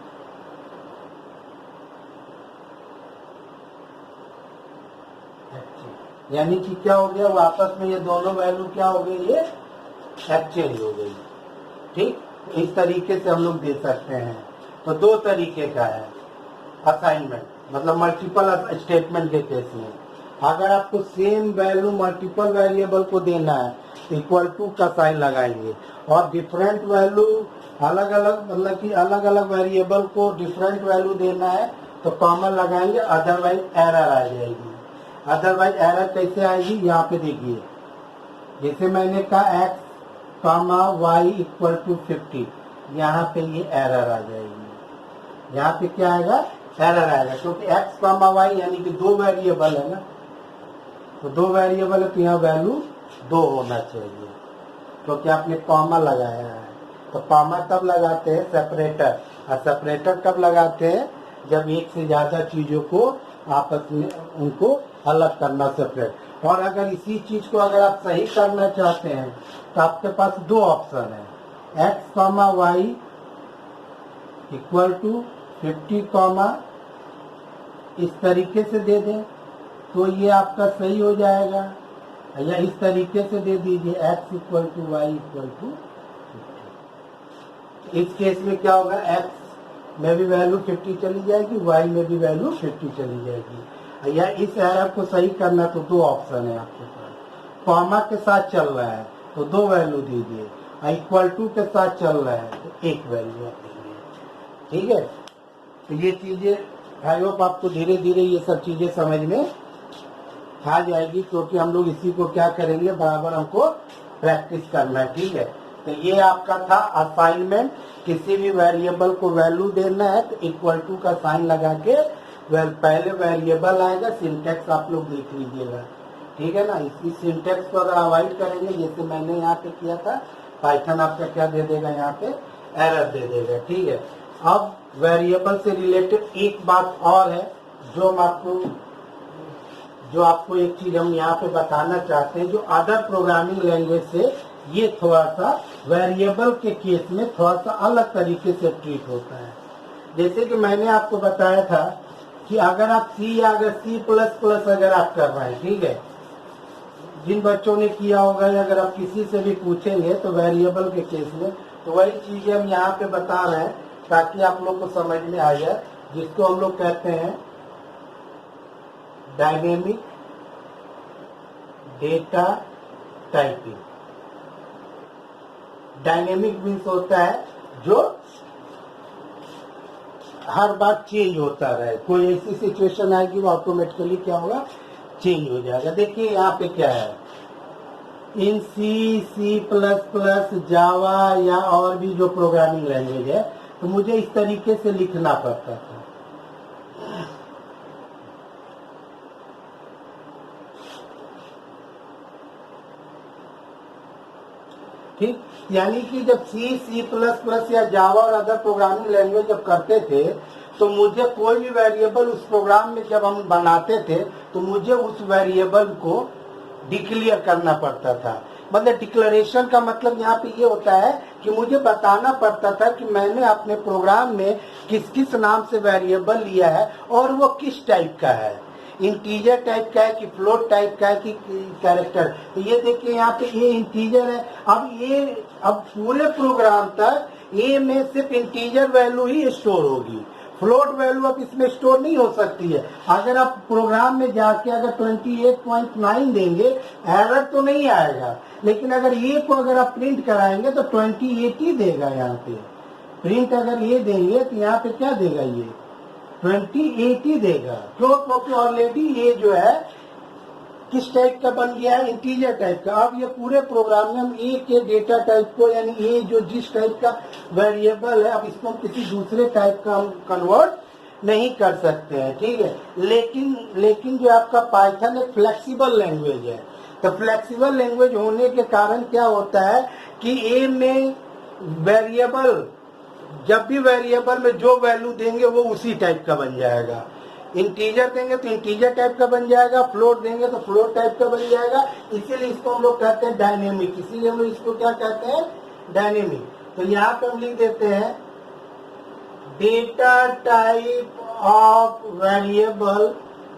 यानी कि क्या हो गया, वापस में ये दोनों वैल्यू क्या हो गई, ये एक्सचेंज हो गई, ठीक। इस तरीके से हम लोग दे सकते हैं। तो दो तरीके का है असाइनमेंट, मतलब मल्टीपल स्टेटमेंट के केस में अगर आपको सेम वैल्यू मल्टीपल वेरिएबल को देना है तो इक्वल टू का साइन लगाएंगे, और डिफरेंट वैल्यू अलग अलग मतलब कि अलग अलग वेरिएबल को डिफरेंट वैल्यू देना है तो कॉमन लगाएंगे, अदरवाइज एरर आ जाएगी। अदरवाइज एरर कैसे आएगी, यहाँ पे देखिए, जैसे मैंने कहा x comma Y equal to 50, यहाँ पे ये एरर आ जाएगी। यहाँ पे क्या आएगा, एरर आएगा, क्योंकि x कॉमा वाई यानी कि दो वेरिएबल है ना, तो दो वेरिएबल है तो यहाँ वैल्यू 2 होना चाहिए, क्योंकि आपने कॉमा लगाया है। तो कॉमा तब लगाते हैं सेपरेटर, और सेपरेटर कब लगाते हैं, जब एक से ज्यादा चीजों को आपस में उनको अलग करना, सेपरेट। और अगर इसी चीज को अगर आप सही करना चाहते हैं तो आपके पास दो ऑप्शन है, x comma Y equal to 50 comma, इस तरीके से दे दें तो ये आपका सही हो जाएगा, या इस तरीके से दे दीजिए x equal to Y equal to 50। इस केस में क्या होगा, x में भी वैल्यू 50 चली जाएगी, y में भी वैल्यू 50 चली जाएगी। या इस एरर को सही करना तो दो ऑप्शन है आपके पास, कॉमा के साथ चल रहा है तो दो वैल्यू दीजिए, इक्वल टू के साथ चल रहा है तो एक वैल्यू आप देंगे, ठीक है। तो ये चीजें आई होप आपको धीरे धीरे ये सब चीजें समझ में आ जाएगी, क्योंकि हम लोग इसी को क्या करेंगे, बराबर हमको प्रैक्टिस करना है, ठीक है। तो ये आपका था असाइनमेंट, किसी भी वेरिएबल को वैल्यू देना है तो इक्वल टू का साइन लगा के पहले वेरिएबल आएगा, सिंटेक्स आप लोग देख लीजिएगा, ठीक है ना। इसी सिंटेक्स को अगर अवॉइड करेंगे, जैसे मैंने यहाँ पे किया था, पाइथन आपका क्या दे देगा, यहाँ पे एरर दे देगा, ठीक है। अब वेरिएबल से रिलेटेड एक बात और है जो आपको एक चीज हम यहाँ पे बताना चाहते हैं, जो अदर प्रोग्रामिंग लैंग्वेज से ये थोड़ा सा वेरिएबल के केस में थोड़ा सा अलग तरीके से ट्रीट होता है। जैसे कि मैंने आपको बताया था कि अगर आप सी या अगर C++ अगर आप कर रहे हैं, ठीक है, जिन बच्चों ने किया होगा या अगर आप किसी से भी पूछेंगे तो वेरिएबल के केस में, तो वही चीजें हम यहाँ पे बता रहे हैं ताकि आप लोग को समझ में आ जाए, जिसको हम लोग कहते हैं dynamic data typing. Dynamic means होता है जो हर बार चेंज होता रहे, कोई ऐसी सिचुएशन आएगी वो ऑटोमेटिकली क्या होगा, चेंज हो जाएगा। देखिए यहाँ पे क्या है, इन C++, जावा या और भी जो प्रोग्रामिंग लैंग्वेज है, तो मुझे इस तरीके से लिखना पड़ता था, ठीक। यानी कि जब C++ या जावा और अदर प्रोग्रामिंग लैंग्वेज जब करते थे तो मुझे कोई भी वेरिएबल उस प्रोग्राम में जब हम बनाते थे तो मुझे उस वेरिएबल को डिक्लेयर करना पड़ता था। मतलब डिक्लेरेशन का मतलब यहाँ पे ये होता है कि मुझे बताना पड़ता था कि मैंने अपने प्रोग्राम में किस किस नाम से वेरिएबल लिया है और वो किस टाइप का है, इंटीजर टाइप का है कि फ्लोट टाइप का है कि कैरेक्टर। तो ये देखिए यहाँ पे ये इंटीजर है, अब पूरे प्रोग्राम तक ए में सिर्फ इंटीजर वैल्यू ही स्टोर होगी, फ्लोट वैल्यू अब इसमें स्टोर नहीं हो सकती है। अगर आप प्रोग्राम में जाके अगर 28.9 देंगे एरर तो नहीं आएगा, लेकिन अगर ये को अगर आप प्रिंट कराएंगे तो 28 ही देगा। यहाँ पे प्रिंट अगर ये देंगे तो यहाँ पे क्या देगा, ये 28 ही देगा, क्योंकि ऑलरेडी ये जो है किस टाइप का बन गया है, इंटीजर टाइप का। अब ये पूरे प्रोग्राम में हम ए के डेटा टाइप को, यानी ए जो जिस टाइप का वेरिएबल है, अब इसको हम किसी दूसरे टाइप का हम कन्वर्ट नहीं कर सकते हैं, ठीक है। लेकिन जो आपका पाइथन एक फ्लेक्सिबल लैंग्वेज है, तो फ्लेक्सिबल लैंग्वेज होने के कारण क्या होता है कि ए में वेरिएबल, जब भी वेरिएबल में जो वैल्यू देंगे वो उसी टाइप का बन जाएगा। इंटीजर देंगे तो इंटीजर टाइप का बन जाएगा, फ्लोट देंगे तो फ्लोट टाइप का बन जाएगा। इसीलिए इसको हम लोग कहते हैं डायनेमिक, इसीलिए हम लोग इसको क्या कहते हैं, डायनेमिक। तो यहाँ पे हम लिख देते हैं data type of variable,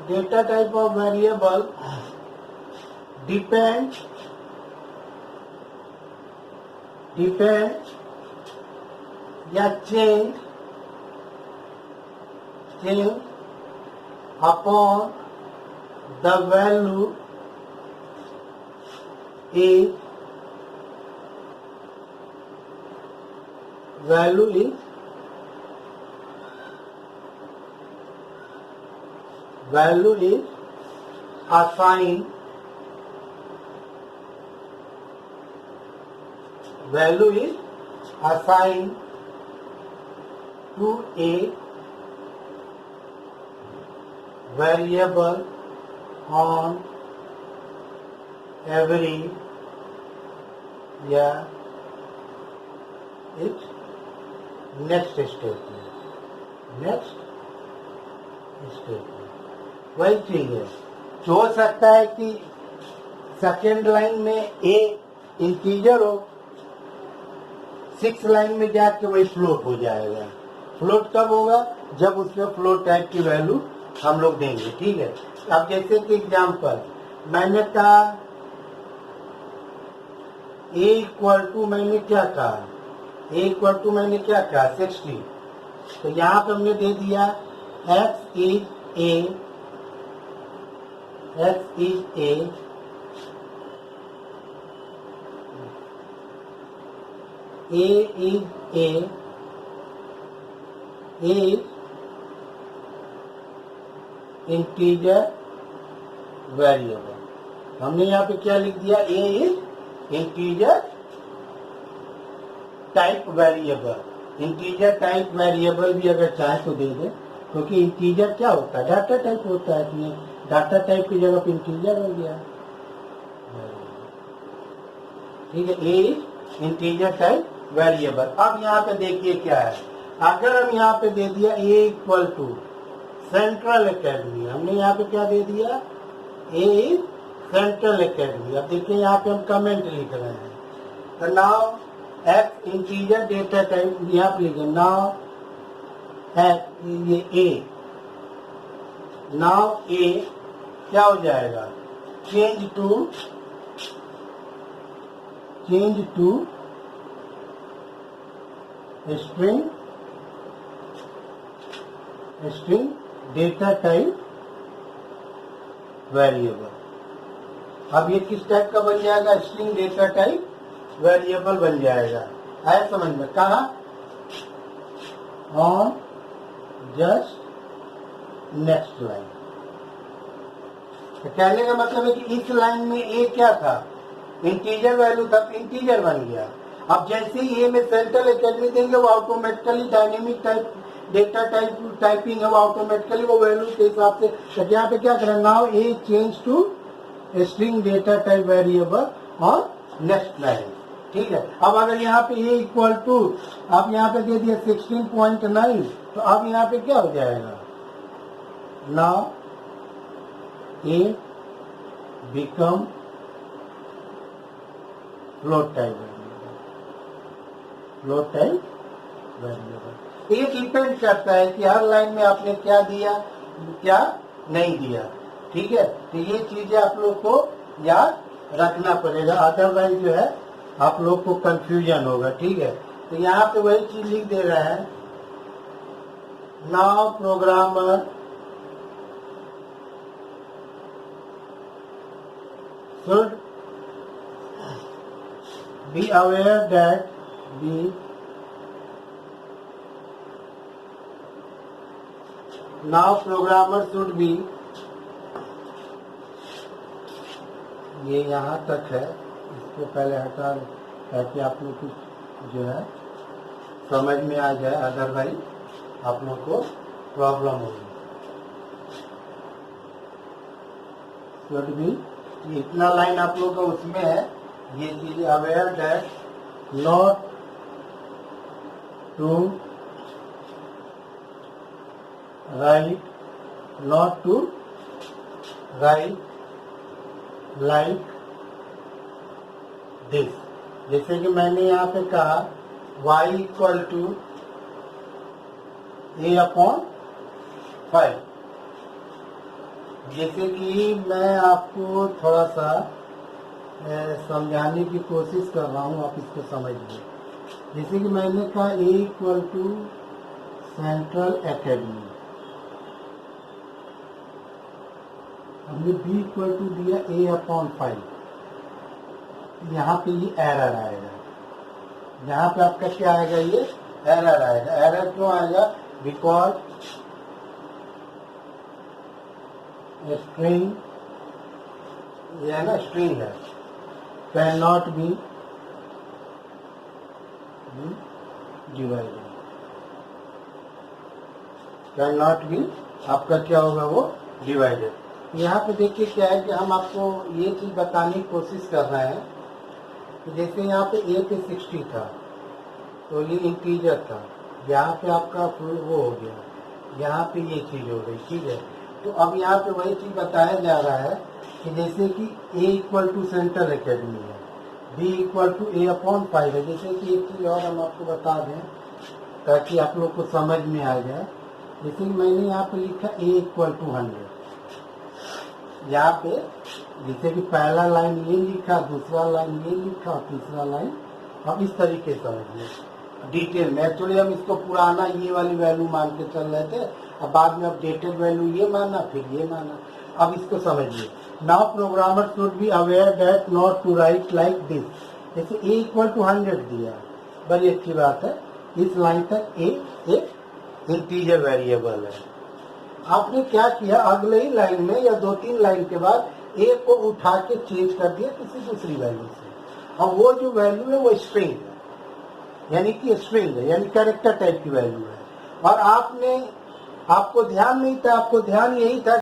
data type of variable depend या change upon the value is value is assigned to a variable on every its next statement वही चीज है। तो हो सकता है कि सेकेंड लाइन में ए इंटीजर हो, 6 लाइन में जाके वही फ्लोट हो जाएगा। फ्लोट कब होगा? जब उसमें फ्लोट टाइप की वैल्यू हम लोग देंगे। ठीक है, अब जैसे कि एग्जाम्पल मैंने कहा ए इक्वल टू मैंने क्या कहा 60। तो यहाँ पे हमने दे दिया x is a integer variable. हमने यहाँ पे क्या लिख दिया? a is integer type variable. Integer type variable भी अगर चाहे तो दे दे, क्योंकि इंटीजर क्या होता है? डाटा टाइप होता है। इसमें डाटा टाइप की जगह पे इंटीजर हो गया। ठीक है, ए इंटीजर टाइप वेरिएबल। अब यहाँ पे देखिए क्या है, अगर हम यहाँ पे दे दिया ए इक्वल टू सेंट्रल एकेडमी, हमने यहाँ पे क्या दे दिया? A is central academy. अब देखिए यहाँ पे हम कमेंट लिख रहे हैं, तो now x integer data type यहाँ पे लिखे, नाउ एक्स ये ए, नाउ ए क्या हो जाएगा? Change to string data type variable. अब ये किस टाइप का बन जाएगा? स्ट्रिंग डेटा टाइप वेरिएबल बन जाएगा। आया समझ में? कहा? On just next line. तो कहने का मतलब है कि इस लाइन में ए क्या था? इंटीजर वैल्यू था, इंटीजर बन गया। अब जैसे ही ए में सेंट्रल एकेडमी देंगे वो automatically dynamic type data typing है, वो ऑटोमेटिकली वो वैल्यू के हिसाब से। तो यहाँ पे क्या करें? Now A change to string data type variable और नेक्स्ट लाइन। ठीक है, अब अगर यहाँ पे ए इक्वल टू, अब यहाँ पे दे दिया 16.9, तो अब यहाँ पे क्या हो जाएगा? नाउ ए बिकम फ्लोट टाइप वेरिएबल। ये डिपेंड करता है कि हर लाइन में आपने क्या दिया, क्या नहीं दिया। ठीक है, तो ये चीजें आप लोग को याद रखना पड़ेगा, अदरवाइज जो है आप लोग को कंफ्यूजन होगा। ठीक है, तो यहाँ पे वही चीज लिख दे रहा है, now programmer should be aware that now programmer should be, ये यहाँ तक है, इसको पहले हटा ताकि आप लोग कुछ जो है समझ में आ जाए, अदरवाइज आप लोग को प्रॉब्लम होगी। शुड भी इतना लाइन आप लोग का उसमें है, ये चीज aware that not to write like this. जैसे कि मैंने यहाँ पे कहा y इक्वल टू a/5। जैसे कि मैं आपको थोड़ा सा समझाने की कोशिश कर रहा हूँ, आप इसको समझिए। जैसे कि मैंने कहा a equal to central academy, हमने b इक्वल टू दिया a/5। यहाँ पे ये एरर आएगा, यहाँ पे आपका क्या आएगा? ये एरर आएगा। एरर क्यों आएगा? बिकॉज स्ट्रिंग, ये है ना स्ट्रिंग है, can not be divided, can not be आपका क्या होगा वो डिवाइडेड। यहाँ पे देखिए क्या है कि हम आपको ये चीज बताने की कोशिश कर रहे हैं कि जैसे यहाँ पे a पे 60 था तो ये इंटीजर था, यहाँ पे आपका वो हो गया, यहाँ पे ये चीज हो गई, ठीक है। तो अब यहाँ पे वही चीज बताया जा रहा है कि जैसे कि a equal to central academy है, b इक्वल टू a/5 है। जैसे कि एक चीज और हम आपको बता दें ताकि आप लोग को समझ में आ जाए। जैसे कि मैंने यहाँ पे लिखा a इक्वल टू 100, यहाँ पे जैसे कि पहला लाइन ये लिखा, दूसरा लाइन ये लिखा और तीसरा लाइन, अब इस तरीके से समझिए डिटेल में। एक्चुअली हम इसको पुराना ये वाली वैल्यू मान के चल रहे थे, अब बाद में अपडेटेड वैल्यू ये माना, फिर ये माना। अब इसको समझिए। Now programmer should be aware that not to write like this. जैसे a इक्वल टू 100 दिया, बड़ी अच्छी बात है, इस लाइन तक a एक इंटीजर वेरिएबल है। आपने क्या किया, अगले ही लाइन में या 2-3 लाइन के बाद a को उठा के चेंज कर दिया किसी दूसरी वैल्यू से, और वो जो वैल्यू है वो स्ट्रिंग है, यानी कि स्ट्रिंग है, यानी कैरेक्टर टाइप की वैल्यू है। और आपको ध्यान नहीं था, आपको ध्यान यही था